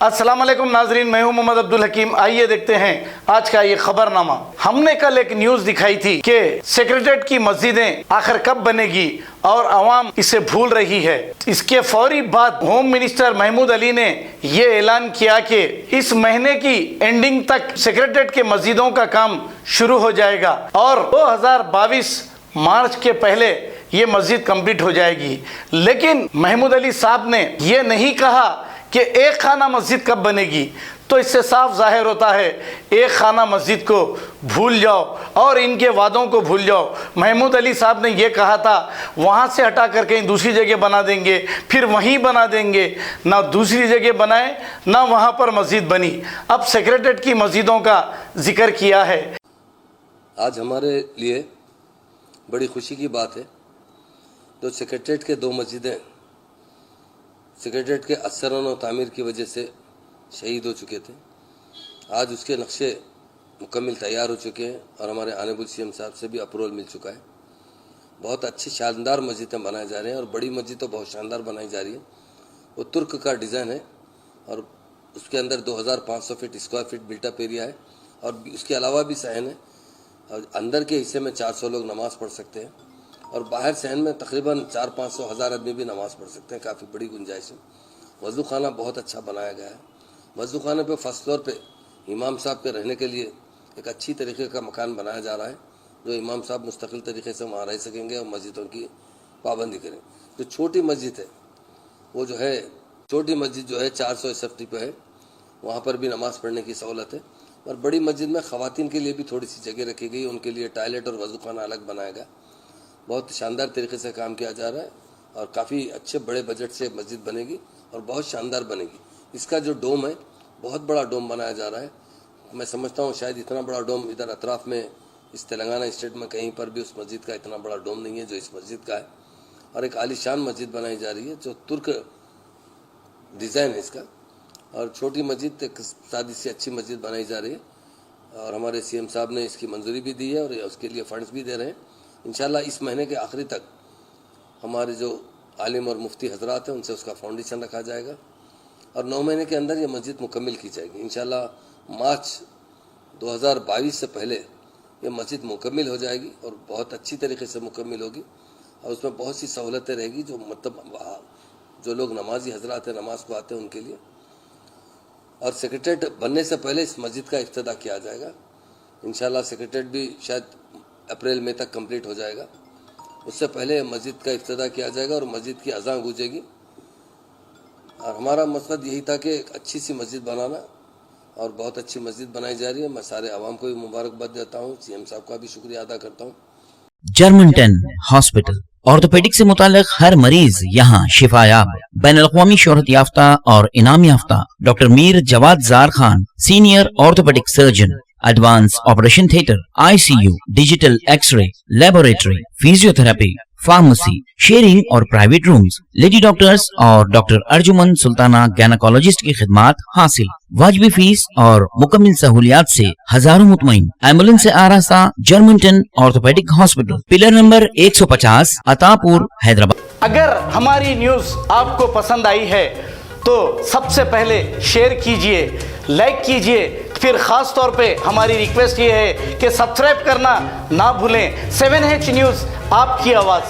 अस्सलाम वालेकुम नाजरीन, मैं हूं मोहम्मद अब्दुल हकीम। आइए देखते हैं आज का ये खबरनामा। हमने कल एक न्यूज़ दिखाई थी कि सेक्रेटेरिएट की मस्जिदें आखिर कब बनेगी और आवाम इसे भूल रही है। इसके फौरी बाद होम मिनिस्टर महमूद अली ने ये ऐलान किया कि इस महीने की एंडिंग तक सेक्रेटेरिएट के मस्जिदों का काम शुरू हो जाएगा और 2022 मार्च के पहले ये मस्जिद कंप्लीट हो जाएगी। लेकिन महमूद अली साहब ने ये नहीं कहा कि एक खाना मस्जिद कब बनेगी। तो इससे साफ जाहिर होता है एक खाना मस्जिद को भूल जाओ और इनके वादों को भूल जाओ। महमूद अली साहब ने ये कहा था वहाँ से हटा कर कहीं दूसरी जगह बना देंगे, फिर वहीं बना देंगे। ना दूसरी जगह बनाए ना वहाँ पर मस्जिद बनी। अब सेक्रेटेरिएट की मस्जिदों का जिक्र किया है। आज हमारे लिए बड़ी खुशी की बात है जो सेक्रेटेरिएट के 2 मस्जिदें सेक्रेटेरिएट के असरान और तामीर की वजह से शहीद हो चुके थे। आज उसके नक्शे मुकम्मल तैयार हो चुके हैं और हमारे आनेबुल सीएम साहब से भी अप्रूवल मिल चुका है। बहुत अच्छी शानदार मस्जिदें बनाए जा रहे हैं और बड़ी मस्जिद तो बहुत शानदार बनाई जा रही है। वो तुर्क का डिज़ाइन है और उसके अंदर 2500 feet square feet built up area है और उसके अलावा भी सहन है और अंदर के हिस्से में 400 लोग नमाज़ पढ़ सकते हैं और बाहर सहन में तकरीबन 400-500 हज़ार आदमी भी नमाज़ पढ़ सकते हैं। काफ़ी बड़ी गुंजाइश है। वज़ू खाना बहुत अच्छा बनाया गया है। वज़ू खाने पे फर्स्ट फ्लोर पे इमाम साहब के रहने के लिए एक अच्छी तरीके का मकान बनाया जा रहा है जो इमाम साहब मुस्तकिल तरीके से वहाँ रह सकेंगे और मस्जिदों की पाबंदी करें। जो छोटी मस्जिद है वो जो है छोटी मस्जिद जो है 400 SFT पे है, वहाँ पर भी नमाज़ पढ़ने की सहूलत है। और बड़ी मस्जिद में ख़वातीन के लिए भी थोड़ी सी जगह रखी गई, उनके लिए टॉयलेट और वज़ू खाना अलग बनाया गया। बहुत शानदार तरीके से काम किया जा रहा है और काफ़ी अच्छे बड़े बजट से मस्जिद बनेगी और बहुत शानदार बनेगी। इसका जो डोम है बहुत बड़ा डोम बनाया जा रहा है। मैं समझता हूँ शायद इतना बड़ा डोम इधर अतराफ़ में इस तेलंगाना स्टेट में कहीं पर भी उस मस्जिद का इतना बड़ा डोम नहीं है जो इस मस्जिद का है। और एक आलीशान मस्जिद बनाई जा रही है जो तुर्क डिज़ाइन है इसका। और छोटी मस्जिद एक सादी सी अच्छी मस्जिद बनाई जा रही है और हमारे सीएम साहब ने इसकी मंजूरी भी दी है और उसके लिए फ़ंड्स भी दे रहे हैं। इंशाल्लाह इस महीने के आखिरी तक हमारे जो आलिम और मुफ्ती हजरात हैं उनसे उसका फाउंडेशन रखा जाएगा और 9 महीने के अंदर ये मस्जिद मुकम्मल की जाएगी। इंशाल्लाह मार्च 2022 से पहले ये मस्जिद मुकम्मल हो जाएगी और बहुत अच्छी तरीके से मुकम्मल होगी और उसमें बहुत सी सहूलतें रहेगी जो मतलब जो लोग नमाजी हजरात हैं नमाज को आते हैं उनके लिए। और सेक्रेटेरिएट बनने से पहले इस मस्जिद का इफ्तिताह किया जाएगा। इंशाल्लाह सेक्रेटेरिएट भी शायद अप्रैल मई तक कंप्लीट हो जाएगा। उससे पहले मस्जिद का इफ्तिताह किया जाएगा और मस्जिद की अज़ान गूंजेगी। और हमारा मकसद यही था कि एक अच्छी सी मस्जिद बनाना और बहुत अच्छी मस्जिद बनाई जा रही है। मैं सारे आवाम को भी मुबारकबाद देता हूँ, सीएम साहब का भी शुक्रिया अदा करता हूँ। जर्मनटन हॉस्पिटल ऑर्थोपेडिक से मुताल्लिक हर मरीज यहाँ शिफायाब। बैनुल-अक़वामी शोहरत याफ्ता और इनाम याफ्ता doctor Mir Jawad Jar Khan, senior orthopaedic surgeon, advance operation theatre, ICU, digital x-ray, laboratory, physiotherapy, pharmacy, sharing और प्राइवेट रूम्स, लेडी डॉक्टर्स और डॉक्टर अर्जुमन सुल्ताना गायनेकोलॉजिस्ट की खिदमात हासिल। वाजिबी फीस और मुकम्मल सहूलियात से हजारों मुतमईन। एम्बुलेंस से आरास्ता Germanton orthopaedic hospital, pillar number 150, Attapur, Hyderabad. अगर हमारी न्यूज़ आपको पसंद आई है तो सबसे पहले शेयर कीजिए, लाइक कीजिए, फिर ख़ास तौर पे हमारी रिक्वेस्ट ये है कि सब्सक्राइब करना ना भूलें। 7H न्यूज़, आपकी आवाज़।